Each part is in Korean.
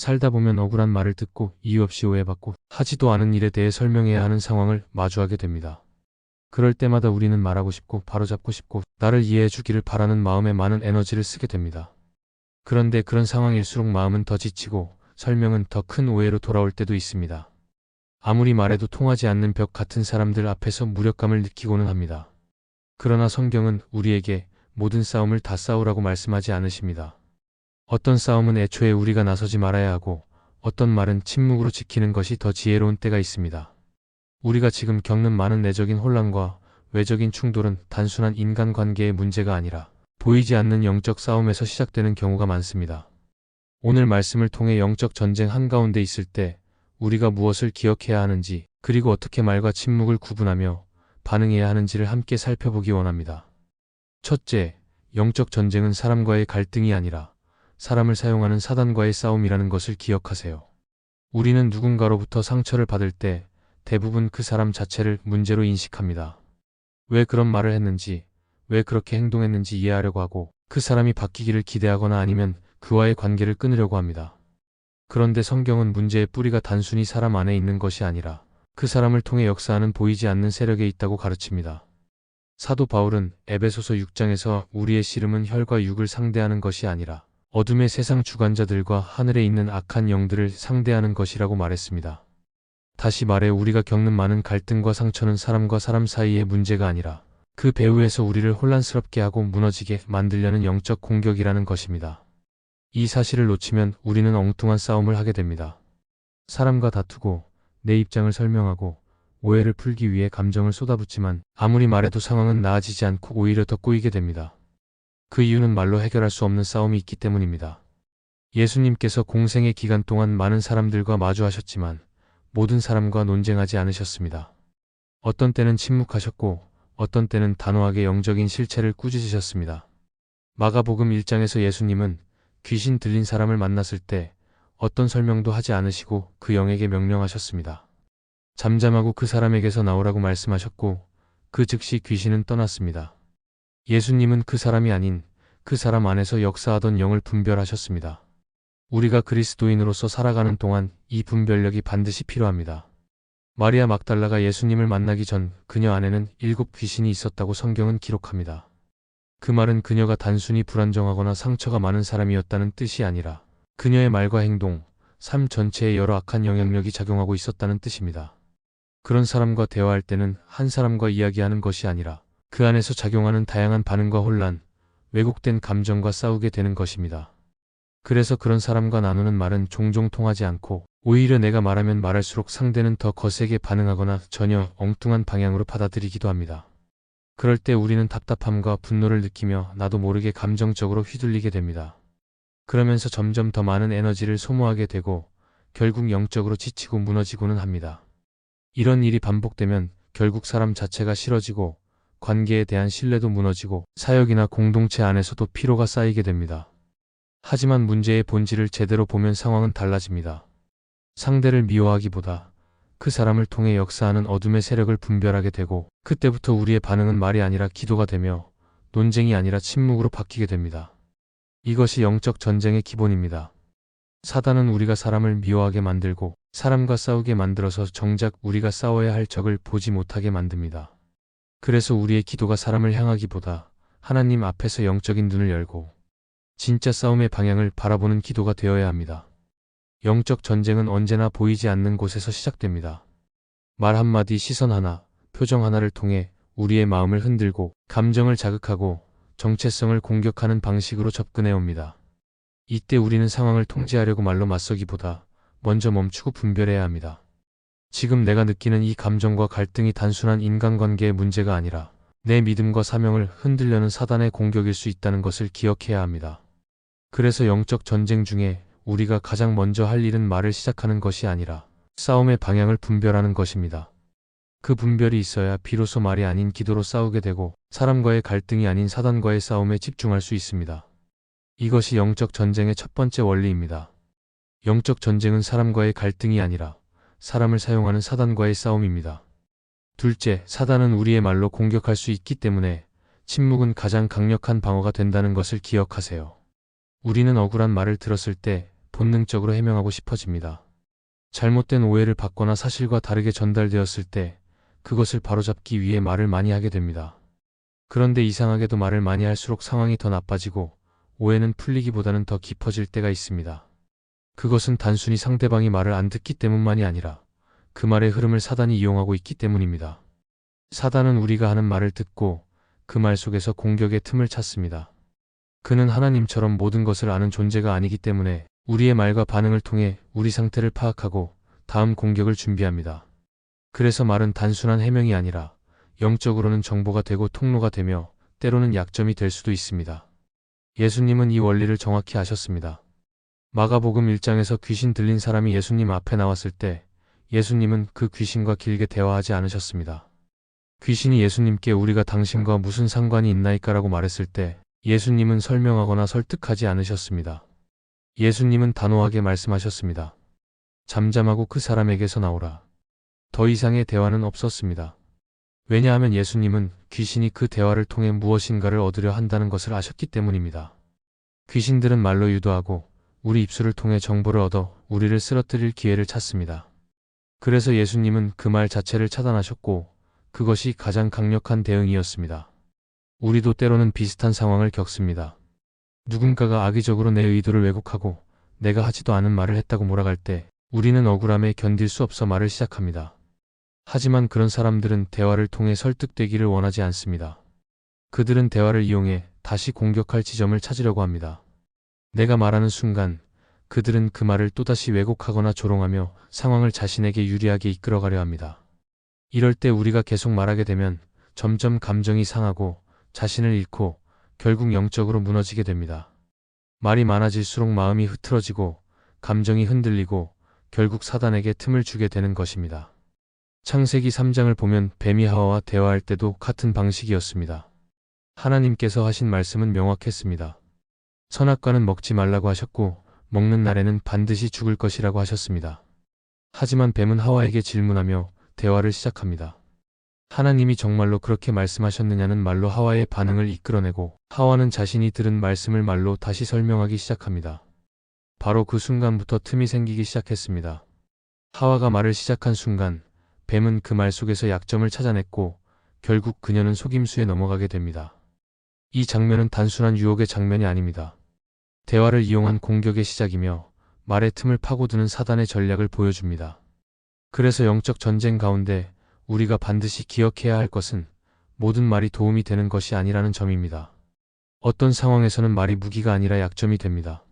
살다 보면 억울한 말을 듣고 이유 없이 오해받고 하지도 않은 일에 대해 설명해야 하는 상황을 마주하게 됩니다. 그럴 때마다 우리는 말하고 싶고 바로잡고 싶고 나를 이해해 주기를 바라는 마음에 많은 에너지를 쓰게 됩니다. 그런데 그런 상황일수록 마음은 더 지치고 설명은 더 큰 오해로 돌아올 때도 있습니다. 아무리 말해도 통하지 않는 벽 같은 사람들 앞에서 무력감을 느끼고는 합니다. 그러나 성경은 우리에게 모든 싸움을 다 싸우라고 말씀하지 않으십니다. 어떤 싸움은 애초에 우리가 나서지 말아야 하고 어떤 말은 침묵으로 지키는 것이 더 지혜로운 때가 있습니다. 우리가 지금 겪는 많은 내적인 혼란과 외적인 충돌은 단순한 인간관계의 문제가 아니라 보이지 않는 영적 싸움에서 시작되는 경우가 많습니다. 오늘 말씀을 통해 영적 전쟁 한가운데 있을 때 우리가 무엇을 기억해야 하는지 그리고 어떻게 말과 침묵을 구분하며 반응해야 하는지를 함께 살펴보기 원합니다. 첫째, 영적 전쟁은 사람과의 갈등이 아니라 사람을 사용하는 사단과의 싸움이라는 것을 기억하세요. 우리는 누군가로부터 상처를 받을 때 대부분 그 사람 자체를 문제로 인식합니다. 왜 그런 말을 했는지, 왜 그렇게 행동했는지 이해하려고 하고 그 사람이 바뀌기를 기대하거나 아니면 그와의 관계를 끊으려고 합니다. 그런데 성경은 문제의 뿌리가 단순히 사람 안에 있는 것이 아니라 그 사람을 통해 역사하는 보이지 않는 세력에 있다고 가르칩니다. 사도 바울은 에베소서 6장에서 우리의 씨름은 혈과 육을 상대하는 것이 아니라 어둠의 세상 주관자들과 하늘에 있는 악한 영들을 상대하는 것이라고 말했습니다. 다시 말해 우리가 겪는 많은 갈등과 상처는 사람과 사람 사이의 문제가 아니라 그 배후에서 우리를 혼란스럽게 하고 무너지게 만들려는 영적 공격이라는 것입니다. 이 사실을 놓치면 우리는 엉뚱한 싸움을 하게 됩니다. 사람과 다투고 내 입장을 설명하고 오해를 풀기 위해 감정을 쏟아붓지만 아무리 말해도 상황은 나아지지 않고 오히려 더 꼬이게 됩니다. 그 이유는 말로 해결할 수 없는 싸움이 있기 때문입니다. 예수님께서 공생의 기간 동안 많은 사람들과 마주하셨지만 모든 사람과 논쟁하지 않으셨습니다. 어떤 때는 침묵하셨고 어떤 때는 단호하게 영적인 실체를 꾸짖으셨습니다. 마가복음 1장에서 예수님은 귀신 들린 사람을 만났을 때 어떤 설명도 하지 않으시고 그 영에게 명령하셨습니다. 잠잠하고 그 사람에게서 나오라고 말씀하셨고 그 즉시 귀신은 떠났습니다. 예수님은 그 사람이 아닌 그 사람 안에서 역사하던 영을 분별하셨습니다. 우리가 그리스도인으로서 살아가는 동안 이 분별력이 반드시 필요합니다. 마리아 막달라가 예수님을 만나기 전 그녀 안에는 7 귀신이 있었다고 성경은 기록합니다. 그 말은 그녀가 단순히 불안정하거나 상처가 많은 사람이었다는 뜻이 아니라 그녀의 말과 행동, 삶 전체에 여러 악한 영향력이 작용하고 있었다는 뜻입니다. 그런 사람과 대화할 때는 한 사람과 이야기하는 것이 아니라 그 안에서 작용하는 다양한 반응과 혼란, 왜곡된 감정과 싸우게 되는 것입니다. 그래서 그런 사람과 나누는 말은 종종 통하지 않고 오히려 내가 말하면 말할수록 상대는 더 거세게 반응하거나 전혀 엉뚱한 방향으로 받아들이기도 합니다. 그럴 때 우리는 답답함과 분노를 느끼며 나도 모르게 감정적으로 휘둘리게 됩니다. 그러면서 점점 더 많은 에너지를 소모하게 되고 결국 영적으로 지치고 무너지고는 합니다. 이런 일이 반복되면 결국 사람 자체가 싫어지고 관계에 대한 신뢰도 무너지고 사역이나 공동체 안에서도 피로가 쌓이게 됩니다. 하지만 문제의 본질을 제대로 보면 상황은 달라집니다. 상대를 미워하기보다 그 사람을 통해 역사하는 어둠의 세력을 분별하게 되고 그때부터 우리의 반응은 말이 아니라 기도가 되며 논쟁이 아니라 침묵으로 바뀌게 됩니다. 이것이 영적 전쟁의 기본입니다. 사단은 우리가 사람을 미워하게 만들고 사람과 싸우게 만들어서 정작 우리가 싸워야 할 적을 보지 못하게 만듭니다. 그래서 우리의 기도가 사람을 향하기보다 하나님 앞에서 영적인 눈을 열고 진짜 싸움의 방향을 바라보는 기도가 되어야 합니다. 영적 전쟁은 언제나 보이지 않는 곳에서 시작됩니다. 말 한마디, 시선 하나, 표정 하나를 통해 우리의 마음을 흔들고 감정을 자극하고 정체성을 공격하는 방식으로 접근해 옵니다. 이때 우리는 상황을 통제하려고 말로 맞서기보다 먼저 멈추고 분별해야 합니다. 지금 내가 느끼는 이 감정과 갈등이 단순한 인간관계의 문제가 아니라 내 믿음과 사명을 흔들려는 사단의 공격일 수 있다는 것을 기억해야 합니다. 그래서 영적 전쟁 중에 우리가 가장 먼저 할 일은 말을 시작하는 것이 아니라 싸움의 방향을 분별하는 것입니다. 그 분별이 있어야 비로소 말이 아닌 기도로 싸우게 되고 사람과의 갈등이 아닌 사단과의 싸움에 집중할 수 있습니다. 이것이 영적 전쟁의 첫 번째 원리입니다. 영적 전쟁은 사람과의 갈등이 아니라 사람을 사용하는 사단과의 싸움입니다. 둘째, 사단은 우리의 말로 공격할 수 있기 때문에 침묵은 가장 강력한 방어가 된다는 것을 기억하세요. 우리는 억울한 말을 들었을 때 본능적으로 해명하고 싶어집니다. 잘못된 오해를 받거나 사실과 다르게 전달되었을 때 그것을 바로잡기 위해 말을 많이 하게 됩니다. 그런데 이상하게도 말을 많이 할수록 상황이 더 나빠지고 오해는 풀리기보다는 더 깊어질 때가 있습니다. 그것은 단순히 상대방이 말을 안 듣기 때문만이 아니라 그 말의 흐름을 사단이 이용하고 있기 때문입니다. 사단은 우리가 하는 말을 듣고 그 말 속에서 공격의 틈을 찾습니다. 그는 하나님처럼 모든 것을 아는 존재가 아니기 때문에 우리의 말과 반응을 통해 우리 상태를 파악하고 다음 공격을 준비합니다. 그래서 말은 단순한 해명이 아니라 영적으로는 정보가 되고 통로가 되며 때로는 약점이 될 수도 있습니다. 예수님은 이 원리를 정확히 아셨습니다. 마가복음 1장에서 귀신 들린 사람이 예수님 앞에 나왔을 때 예수님은 그 귀신과 길게 대화하지 않으셨습니다. 귀신이 예수님께 우리가 당신과 무슨 상관이 있나이까라고 말했을 때 예수님은 설명하거나 설득하지 않으셨습니다. 예수님은 단호하게 말씀하셨습니다. 잠잠하고 그 사람에게서 나오라. 더 이상의 대화는 없었습니다. 왜냐하면 예수님은 귀신이 그 대화를 통해 무엇인가를 얻으려 한다는 것을 아셨기 때문입니다. 귀신들은 말로 유도하고 우리 입술을 통해 정보를 얻어 우리를 쓰러뜨릴 기회를 찾습니다. 그래서 예수님은 그 말 자체를 차단하셨고 그것이 가장 강력한 대응이었습니다. 우리도 때로는 비슷한 상황을 겪습니다. 누군가가 악의적으로 내 의도를 왜곡하고 내가 하지도 않은 말을 했다고 몰아갈 때 우리는 억울함에 견딜 수 없어 말을 시작합니다. 하지만 그런 사람들은 대화를 통해 설득되기를 원하지 않습니다. 그들은 대화를 이용해 다시 공격할 지점을 찾으려고 합니다. 내가 말하는 순간 그들은 그 말을 또다시 왜곡하거나 조롱하며 상황을 자신에게 유리하게 이끌어가려 합니다. 이럴 때 우리가 계속 말하게 되면 점점 감정이 상하고 자신을 잃고 결국 영적으로 무너지게 됩니다. 말이 많아질수록 마음이 흐트러지고 감정이 흔들리고 결국 사단에게 틈을 주게 되는 것입니다. 창세기 3장을 보면 뱀이 하와와 대화할 때도 같은 방식이었습니다. 하나님께서 하신 말씀은 명확했습니다. 선악과는 먹지 말라고 하셨고 먹는 날에는 반드시 죽을 것이라고 하셨습니다. 하지만 뱀은 하와에게 질문하며 대화를 시작합니다. 하나님이 정말로 그렇게 말씀하셨느냐는 말로 하와의 반응을 이끌어내고 하와는 자신이 들은 말씀을 말로 다시 설명하기 시작합니다. 바로 그 순간부터 틈이 생기기 시작했습니다. 하와가 말을 시작한 순간 뱀은 그 말 속에서 약점을 찾아냈고 결국 그녀는 속임수에 넘어가게 됩니다. 이 장면은 단순한 유혹의 장면이 아닙니다. 대화를 이용한 공격의 시작이며 말의 틈을 파고드는 사단의 전략을 보여줍니다. 그래서 영적 전쟁 가운데 우리가 반드시 기억해야 할 것은 모든 말이 도움이 되는 것이 아니라는 점입니다. 어떤 상황에서는 말이 무기가 아니라 약점이 됩니다.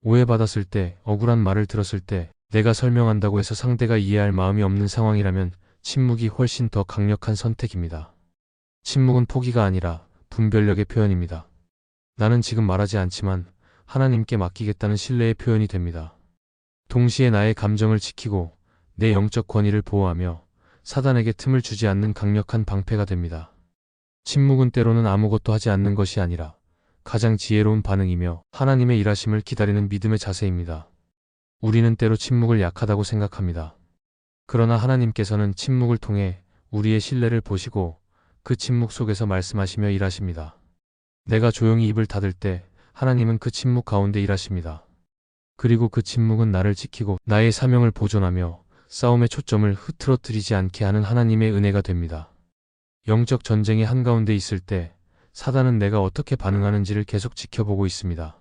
오해받았을 때, 억울한 말을 들었을 때, 내가 설명한다고 해서 상대가 이해할 마음이 없는 상황이라면 침묵이 훨씬 더 강력한 선택입니다. 침묵은 포기가 아니라 분별력의 표현입니다. 나는 지금 말하지 않지만 하나님께 맡기겠다는 신뢰의 표현이 됩니다. 동시에 나의 감정을 지키고 내 영적 권위를 보호하며 사단에게 틈을 주지 않는 강력한 방패가 됩니다. 침묵은 때로는 아무것도 하지 않는 것이 아니라 가장 지혜로운 반응이며 하나님의 일하심을 기다리는 믿음의 자세입니다. 우리는 때로 침묵을 약하다고 생각합니다. 그러나 하나님께서는 침묵을 통해 우리의 신뢰를 보시고 그 침묵 속에서 말씀하시며 일하십니다. 내가 조용히 입을 닫을 때 하나님은 그 침묵 가운데 일하십니다. 그리고 그 침묵은 나를 지키고 나의 사명을 보존하며 싸움의 초점을 흐트러뜨리지 않게 하는 하나님의 은혜가 됩니다. 영적 전쟁의 한가운데 있을 때 사단은 내가 어떻게 반응하는지를 계속 지켜보고 있습니다.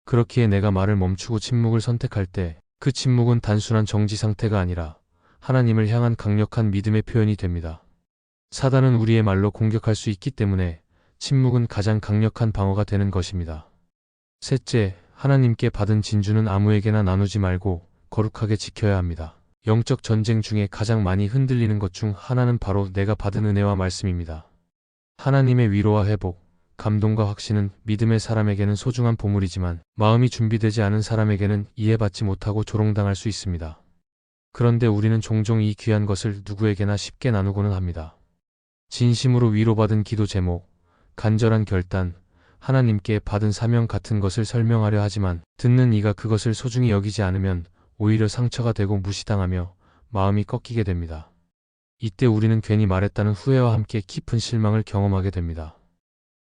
그렇기에 내가 말을 멈추고 침묵을 선택할 때 그 침묵은 단순한 정지 상태가 아니라 하나님을 향한 강력한 믿음의 표현이 됩니다. 사단은 우리의 말로 공격할 수 있기 때문에 침묵은 가장 강력한 방어가 되는 것입니다. 셋째, 하나님께 받은 진주는 아무에게나 나누지 말고 거룩하게 지켜야 합니다. 영적 전쟁 중에 가장 많이 흔들리는 것 중 하나는 바로 내가 받은 은혜와 말씀입니다. 하나님의 위로와 회복, 감동과 확신은 믿음의 사람에게는 소중한 보물이지만 마음이 준비되지 않은 사람에게는 이해받지 못하고 조롱당할 수 있습니다. 그런데 우리는 종종 이 귀한 것을 누구에게나 쉽게 나누고는 합니다. 진심으로 위로받은 기도 제목, 간절한 결단, 하나님께 받은 사명 같은 것을 설명하려 하지만 듣는 이가 그것을 소중히 여기지 않으면 오히려 상처가 되고 무시당하며 마음이 꺾이게 됩니다. 이때 우리는 괜히 말했다는 후회와 함께 깊은 실망을 경험하게 됩니다.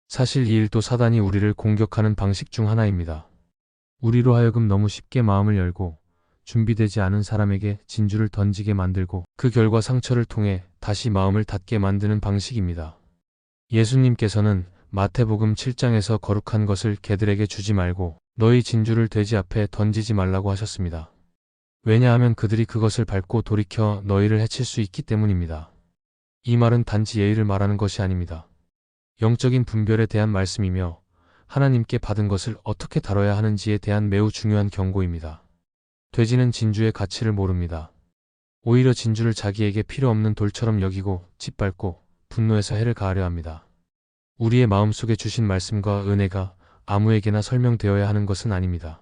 사실 이 일도 사단이 우리를 공격하는 방식 중 하나입니다. 우리로 하여금 너무 쉽게 마음을 열고 준비되지 않은 사람에게 진주를 던지게 만들고 그 결과 상처를 통해 다시 마음을 닫게 만드는 방식입니다. 예수님께서는 마태복음 7장에서 거룩한 것을 개들에게 주지 말고 너희 진주를 돼지 앞에 던지지 말라고 하셨습니다. 왜냐하면 그들이 그것을 밟고 돌이켜 너희를 해칠 수 있기 때문입니다. 이 말은 단지 예의를 말하는 것이 아닙니다. 영적인 분별에 대한 말씀이며 하나님께 받은 것을 어떻게 다뤄야 하는지에 대한 매우 중요한 경고입니다. 돼지는 진주의 가치를 모릅니다. 오히려 진주를 자기에게 필요 없는 돌처럼 여기고 짓밟고 분노해서 해를 가하려 합니다. 우리의 마음속에 주신 말씀과 은혜가 아무에게나 설명되어야 하는 것은 아닙니다.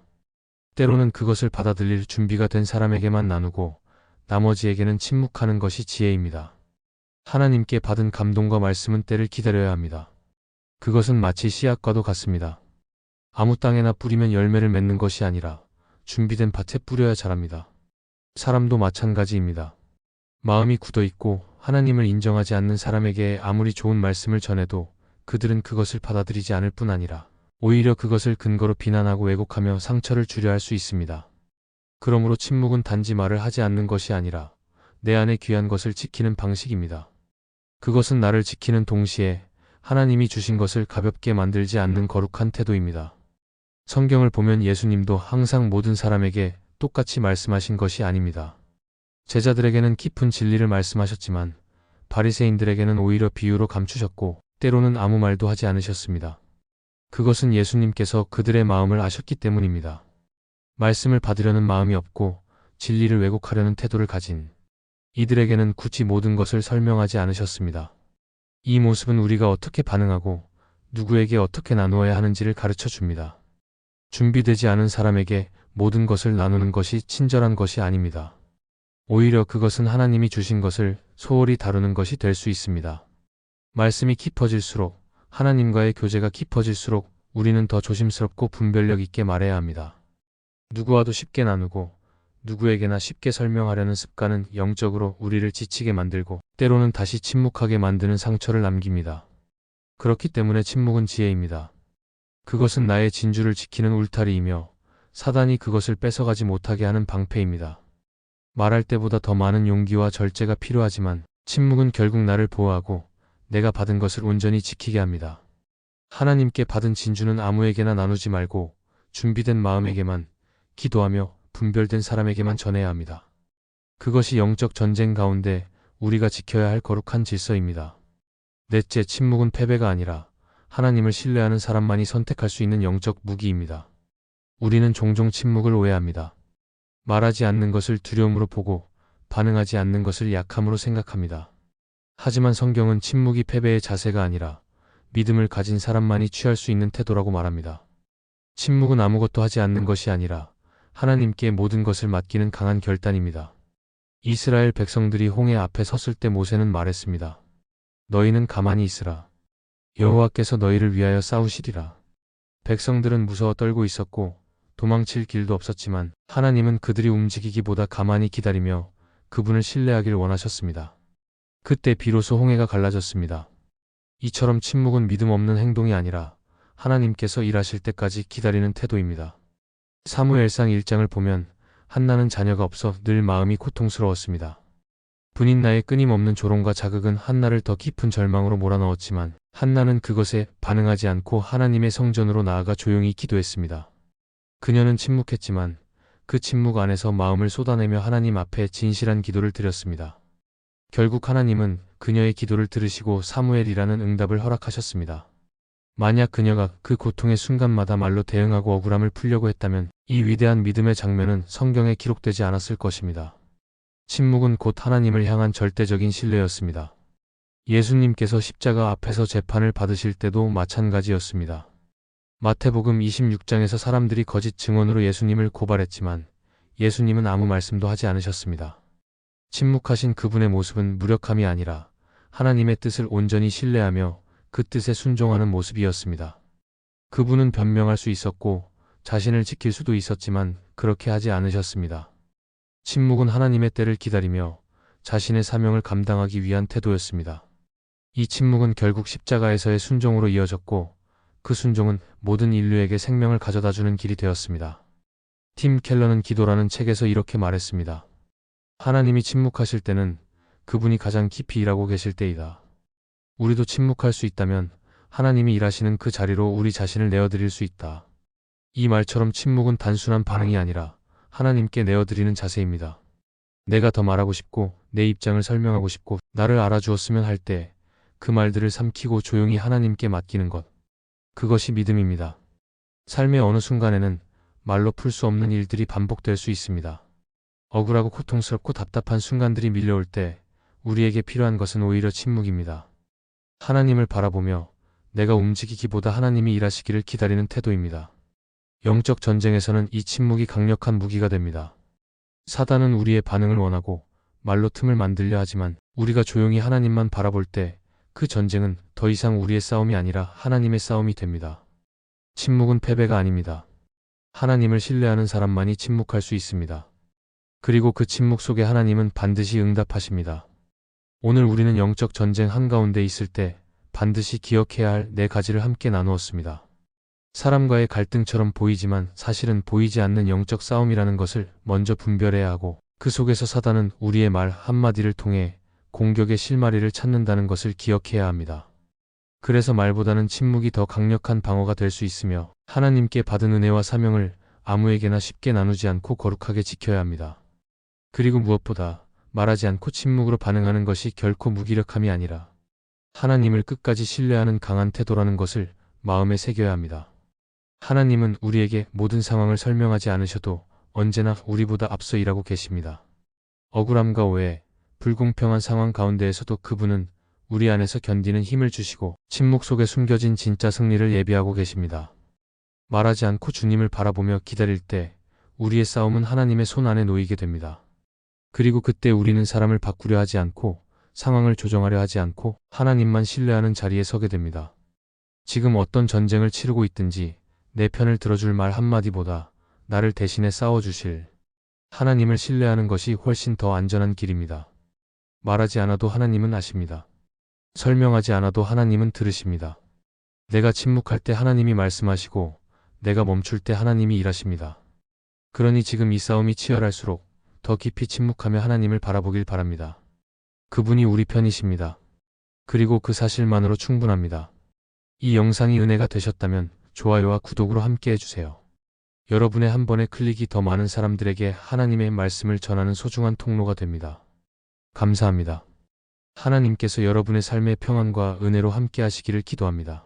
때로는 그것을 받아들일 준비가 된 사람에게만 나누고 나머지에게는 침묵하는 것이 지혜입니다. 하나님께 받은 감동과 말씀은 때를 기다려야 합니다. 그것은 마치 씨앗과도 같습니다. 아무 땅에나 뿌리면 열매를 맺는 것이 아니라 준비된 밭에 뿌려야 자랍니다. 사람도 마찬가지입니다. 마음이 굳어있고 하나님을 인정하지 않는 사람에게 아무리 좋은 말씀을 전해도 그들은 그것을 받아들이지 않을 뿐 아니라 오히려 그것을 근거로 비난하고 왜곡하며 상처를 주려 할 수 있습니다. 그러므로 침묵은 단지 말을 하지 않는 것이 아니라 내 안에 귀한 것을 지키는 방식입니다. 그것은 나를 지키는 동시에 하나님이 주신 것을 가볍게 만들지 않는 거룩한 태도입니다. 성경을 보면 예수님도 항상 모든 사람에게 똑같이 말씀하신 것이 아닙니다. 제자들에게는 깊은 진리를 말씀하셨지만 바리새인들에게는 오히려 비유로 감추셨고 때로는 아무 말도 하지 않으셨습니다. 그것은 예수님께서 그들의 마음을 아셨기 때문입니다. 말씀을 받으려는 마음이 없고 진리를 왜곡하려는 태도를 가진 이들에게는 굳이 모든 것을 설명하지 않으셨습니다. 이 모습은 우리가 어떻게 반응하고 누구에게 어떻게 나누어야 하는지를 가르쳐 줍니다. 준비되지 않은 사람에게 모든 것을 나누는 것이 친절한 것이 아닙니다. 오히려 그것은 하나님이 주신 것을 소홀히 다루는 것이 될 수 있습니다. 말씀이 깊어질수록 하나님과의 교제가 깊어질수록 우리는 더 조심스럽고 분별력 있게 말해야 합니다. 누구와도 쉽게 나누고 누구에게나 쉽게 설명하려는 습관은 영적으로 우리를 지치게 만들고 때로는 다시 침묵하게 만드는 상처를 남깁니다. 그렇기 때문에 침묵은 지혜입니다. 그것은 나의 진주를 지키는 울타리이며 사단이 그것을 뺏어가지 못하게 하는 방패입니다. 말할 때보다 더 많은 용기와 절제가 필요하지만 침묵은 결국 나를 보호하고 내가 받은 것을 온전히 지키게 합니다. 하나님께 받은 진주는 아무에게나 나누지 말고 준비된 마음에게만, 기도하며 분별된 사람에게만 전해야 합니다. 그것이 영적 전쟁 가운데 우리가 지켜야 할 거룩한 질서입니다. 넷째, 침묵은 패배가 아니라 하나님을 신뢰하는 사람만이 선택할 수 있는 영적 무기입니다. 우리는 종종 침묵을 오해합니다. 말하지 않는 것을 두려움으로 보고 반응하지 않는 것을 약함으로 생각합니다. 하지만 성경은 침묵이 패배의 자세가 아니라 믿음을 가진 사람만이 취할 수 있는 태도라고 말합니다. 침묵은 아무것도 하지 않는 것이 아니라 하나님께 모든 것을 맡기는 강한 결단입니다. 이스라엘 백성들이 홍해 앞에 섰을 때 모세는 말했습니다. 너희는 가만히 있으라. 여호와께서 너희를 위하여 싸우시리라. 백성들은 무서워 떨고 있었고 도망칠 길도 없었지만 하나님은 그들이 움직이기보다 가만히 기다리며 그분을 신뢰하길 원하셨습니다. 그때 비로소 홍해가 갈라졌습니다. 이처럼 침묵은 믿음 없는 행동이 아니라 하나님께서 일하실 때까지 기다리는 태도입니다. 사무엘상 1장을 보면 한나는 자녀가 없어 늘 마음이 고통스러웠습니다. 분인나의 끊임없는 조롱과 자극은 한나를 더 깊은 절망으로 몰아넣었지만 한나는 그것에 반응하지 않고 하나님의 성전으로 나아가 조용히 기도했습니다. 그녀는 침묵했지만 그 침묵 안에서 마음을 쏟아내며 하나님 앞에 진실한 기도를 드렸습니다. 결국 하나님은 그녀의 기도를 들으시고 사무엘이라는 응답을 허락하셨습니다. 만약 그녀가 그 고통의 순간마다 말로 대응하고 억울함을 풀려고 했다면 이 위대한 믿음의 장면은 성경에 기록되지 않았을 것입니다. 침묵은 곧 하나님을 향한 절대적인 신뢰였습니다. 예수님께서 십자가 앞에서 재판을 받으실 때도 마찬가지였습니다. 마태복음 26장에서 사람들이 거짓 증언으로 예수님을 고발했지만 예수님은 아무 말씀도 하지 않으셨습니다. 침묵하신 그분의 모습은 무력함이 아니라 하나님의 뜻을 온전히 신뢰하며 그 뜻에 순종하는 모습이었습니다. 그분은 변명할 수 있었고 자신을 지킬 수도 있었지만 그렇게 하지 않으셨습니다. 침묵은 하나님의 때를 기다리며 자신의 사명을 감당하기 위한 태도였습니다. 이 침묵은 결국 십자가에서의 순종으로 이어졌고 그 순종은 모든 인류에게 생명을 가져다주는 길이 되었습니다. 팀 켈러는 기도라는 책에서 이렇게 말했습니다. 하나님이 침묵하실 때는 그분이 가장 깊이 일하고 계실 때이다. 우리도 침묵할 수 있다면 하나님이 일하시는 그 자리로 우리 자신을 내어드릴 수 있다. 이 말처럼 침묵은 단순한 반응이 아니라 하나님께 내어드리는 자세입니다. 내가 더 말하고 싶고 내 입장을 설명하고 싶고 나를 알아주었으면 할 때 그 말들을 삼키고 조용히 하나님께 맡기는 것. 그것이 믿음입니다. 삶의 어느 순간에는 말로 풀 수 없는 일들이 반복될 수 있습니다. 억울하고 고통스럽고 답답한 순간들이 밀려올 때 우리에게 필요한 것은 오히려 침묵입니다. 하나님을 바라보며 내가 움직이기보다 하나님이 일하시기를 기다리는 태도입니다. 영적 전쟁에서는 이 침묵이 강력한 무기가 됩니다. 사단은 우리의 반응을 원하고 말로 틈을 만들려 하지만 우리가 조용히 하나님만 바라볼 때 그 전쟁은 더 이상 우리의 싸움이 아니라 하나님의 싸움이 됩니다. 침묵은 패배가 아닙니다. 하나님을 신뢰하는 사람만이 침묵할 수 있습니다. 그리고 그 침묵 속에 하나님은 반드시 응답하십니다. 오늘 우리는 영적 전쟁 한가운데 있을 때 반드시 기억해야 할 네 가지를 함께 나누었습니다. 사람과의 갈등처럼 보이지만 사실은 보이지 않는 영적 싸움이라는 것을 먼저 분별해야 하고 그 속에서 사단은 우리의 말 한마디를 통해 공격의 실마리를 찾는다는 것을 기억해야 합니다. 그래서 말보다는 침묵이 더 강력한 방어가 될 수 있으며 하나님께 받은 은혜와 사명을 아무에게나 쉽게 나누지 않고 거룩하게 지켜야 합니다. 그리고 무엇보다 말하지 않고 침묵으로 반응하는 것이 결코 무기력함이 아니라 하나님을 끝까지 신뢰하는 강한 태도라는 것을 마음에 새겨야 합니다. 하나님은 우리에게 모든 상황을 설명하지 않으셔도 언제나 우리보다 앞서 일하고 계십니다. 억울함과 오해, 불공평한 상황 가운데에서도 그분은 우리 안에서 견디는 힘을 주시고 침묵 속에 숨겨진 진짜 승리를 예비하고 계십니다. 말하지 않고 주님을 바라보며 기다릴 때 우리의 싸움은 하나님의 손 안에 놓이게 됩니다. 그리고 그때 우리는 사람을 바꾸려 하지 않고 상황을 조정하려 하지 않고 하나님만 신뢰하는 자리에 서게 됩니다. 지금 어떤 전쟁을 치르고 있든지 내 편을 들어줄 말 한마디보다 나를 대신해 싸워주실 하나님을 신뢰하는 것이 훨씬 더 안전한 길입니다. 말하지 않아도 하나님은 아십니다. 설명하지 않아도 하나님은 들으십니다. 내가 침묵할 때 하나님이 말씀하시고 내가 멈출 때 하나님이 일하십니다. 그러니 지금 이 싸움이 치열할수록 더 깊이 침묵하며 하나님을 바라보길 바랍니다. 그분이 우리 편이십니다. 그리고 그 사실만으로 충분합니다. 이 영상이 은혜가 되셨다면 좋아요와 구독으로 함께 해주세요. 여러분의 한 번의 클릭이 더 많은 사람들에게 하나님의 말씀을 전하는 소중한 통로가 됩니다. 감사합니다. 하나님께서 여러분의 삶의 평안과 은혜로 함께 하시기를 기도합니다.